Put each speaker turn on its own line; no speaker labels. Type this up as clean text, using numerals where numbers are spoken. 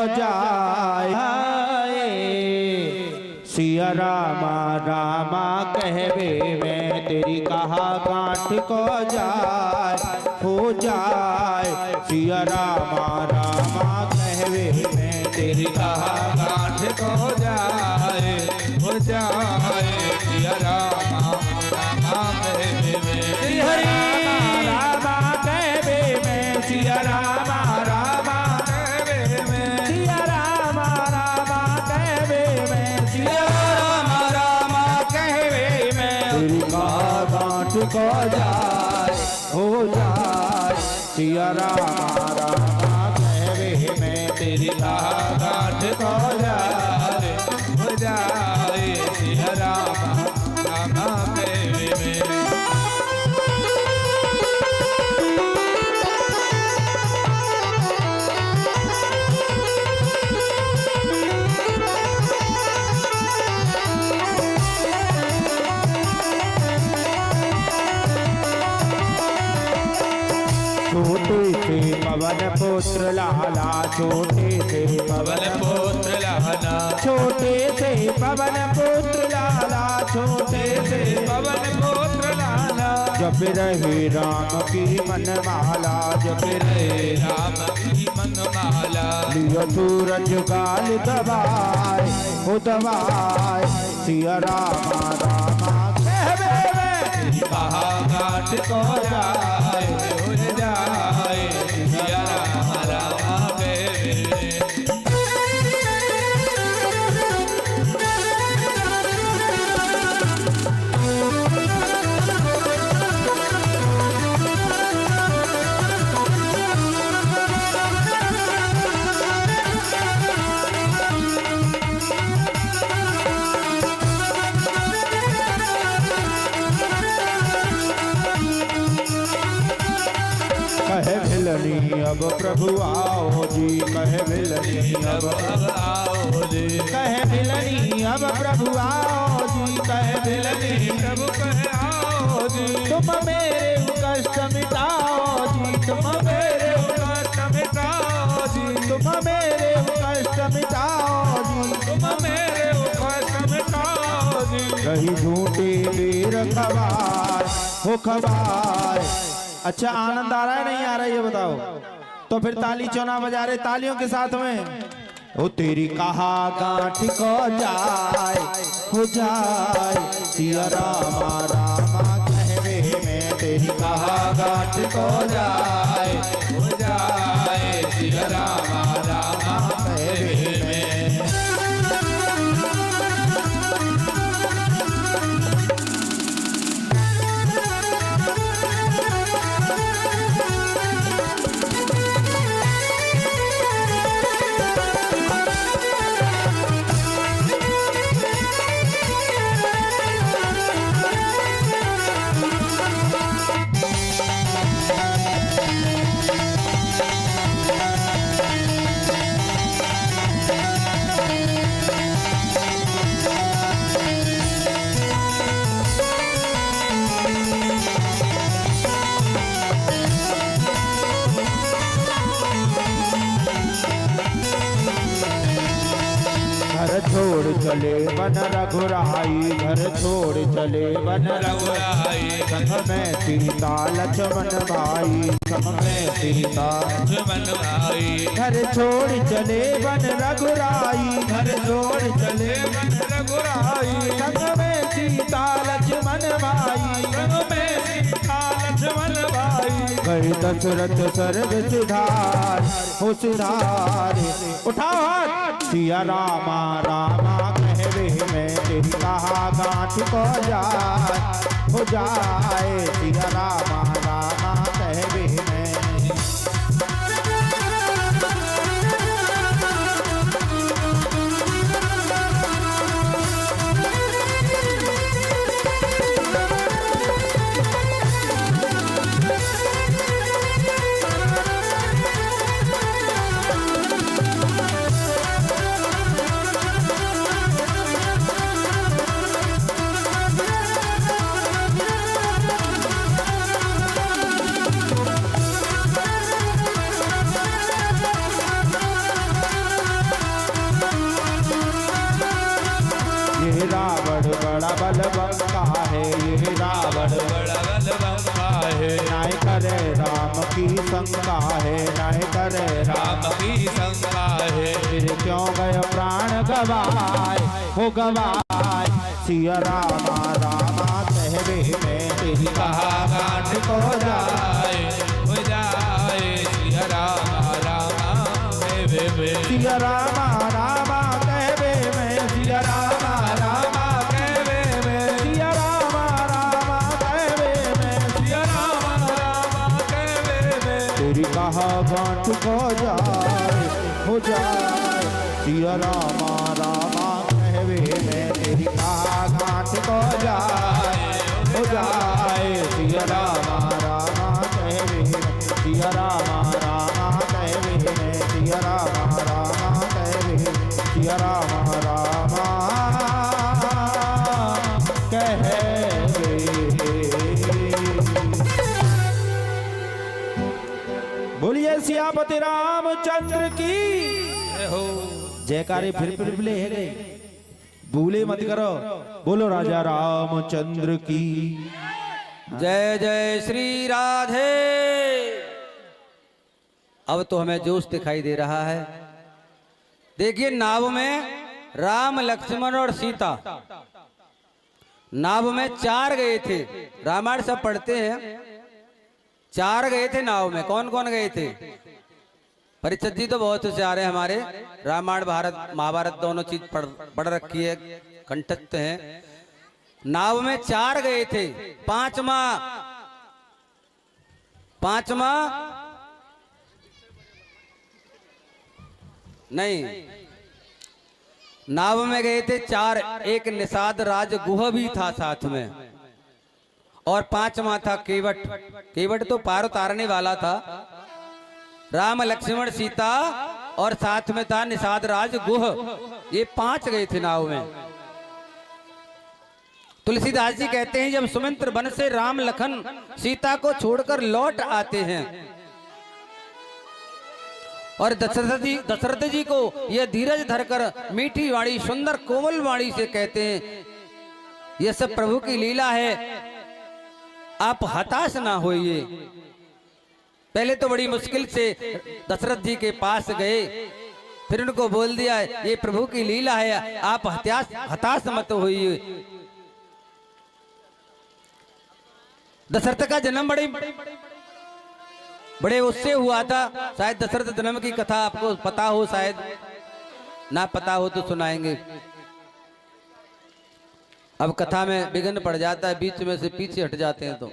जाए। सिया रामा रामा कहवे मैं तेरी कहा गांठ को जाए हो जाए। सिया रामा रामा कहवे मैं तेरी कहा गांठ को जाए हो जाए। सिया रामा रामा कहवे मैं श्री हरि रामा कहवे मैं सिया रामा रामा कहवे मैं सिया रामा रामा कहवे मैं सिया रामा रामा कहवे मैं तेरी कहा गांठ को जाए हो जाए। सिया रामा रामा कहवे मैं तेरी कहा गांठ को जाए हो जाए। सिया रामा रामा कहवे मैं छोटे से पवन पुत्र लाला छोटे से पवन पुत्र लाला छोटे से पवन पुत्र लाला छोटे से पवन पुत्र लाला जप रहे राम की मनमाला जप रहे राम की मनमाला लियो सूरज काल दबाए हो दबाए। सिया रामा रामा कहवे मैं कहा गांठ को जाए हो जाए। सिया रामा रामा कहवे कहे मिलनी अब प्रभु आओ जी कहे मिलनी अब आओ जी कहे मिलनी अब प्रभु आओ जी कहे मिलनी प्रभु कहे आओ जी। तुम मेरे कष्ट मिटाओ जी तुम मेरे कष्ट मिटाओ जी तुम मेरे कष्ट मिटाओ जी तुम मेरे कष्ट मिटाओ जी। कहीं झूठी वीर खबार हो खबार। अच्छा आनंद आ रहा है नहीं आ रहा है ये बताओ तो फिर ताली चौना बजा रहे तालियों के साथ में। ओ तेरी कहा गांठ को जाए हो जाए। सिया रामा रामा कहवे मैं तेरी कहा गांठ को जाए हो जाए। सिया रामा रामा कहवे मैं घर छोड़ चले बन रघुराई घर छोड़ चले बन रघुराई। संग में सीता लक्ष्मण भाई संग में सीता लक्ष्मण भाई। घर छोड़ चले बन रघुराई घर छोड़ चले बन रघुराई। संग में सीता लक्ष्मण भाई संग में सीता लक्ष्मण भाई। गए दशरथ सर्व सिधार हो सिधार। उठाओ हाथ। सिया रामा रामा कहवे मैं तेरी कहा गांठ को जाए हो जाए। सिया रामा रामा कहवे मैं काहे नहीं करे
राम की शंका है।
फिर क्यों गए प्राण गवाए हो गवाए। सिया रामा रामा कहवे में तेरी
कहा गांठ को जाए हो जाए। सिया रामा रामा कहवे में।
सिया रामा रामा कहवे में। सिया रामा रामा कहवे में। सिया रामा रामा कहवे में।
सिया रामा रामा कहवे में।
तेरी कहा गांठ को जाए हो जाए। सिया रामा रामा कहवे में तेरी कहा गांठ को जाए हो जाए। सिया रामा रामा कहवे में। सिया रामा रामा कहवे में। सिया रामा रामा कहवे में। सिया रामा रामा कहवे। बोलिए सियापति रामचंद्र की
हो
जयकारे फिर ले है गए। भूले मत करो। बोलो राजा रामचंद्र की
जय जय श्री राधे। अब तो हमें जोश दिखाई दे रहा है। देखिए नाव में राम लक्ष्मण और सीता नाव में 4 गए थे। रामायण सब पढ़ते हैं। 4 गए थे नाव में। कौन कौन गए थे? परिषद जी तो बहुत होशियार है हमारे। रामायण भारत महाभारत दोनों चीज पढ़ रखी है, कंठस्थ है। नाव में 4 गए थे। पांचवा नहीं, नाव में गए थे 4। एक निषाद राज गुह भी था साथ में, और 5वां था केवट। केवट तो पार उतारने वाला था। राम लक्ष्मण सीता और साथ में था निषाद राज गुह। ये 5 गए थे नाव में। तुलसीदास जी कहते हैं जब सुमिंत्र वन से राम लखन सीता को छोड़कर लौट आते हैं और दशरथ जी को यह धीरज धरकर मीठी वाणी सुंदर कोमल वाणी से कहते हैं यह सब प्रभु की लीला है, आप हताश ना होइए। पहले तो बड़ी मुश्किल से दशरथ जी के पास गए, फिर उनको बोल दिया ये प्रभु की लीला है, आप हताश मत होइए। दशरथ का जन्म बड़े उससे हुआ था। शायद दशरथ जन्म की कथा आपको पता हो, शायद ना पता हो तो सुनाएंगे। अब कथा में विघ्न पड़ जाता है, बीच में से पीछे हट जाते हैं तो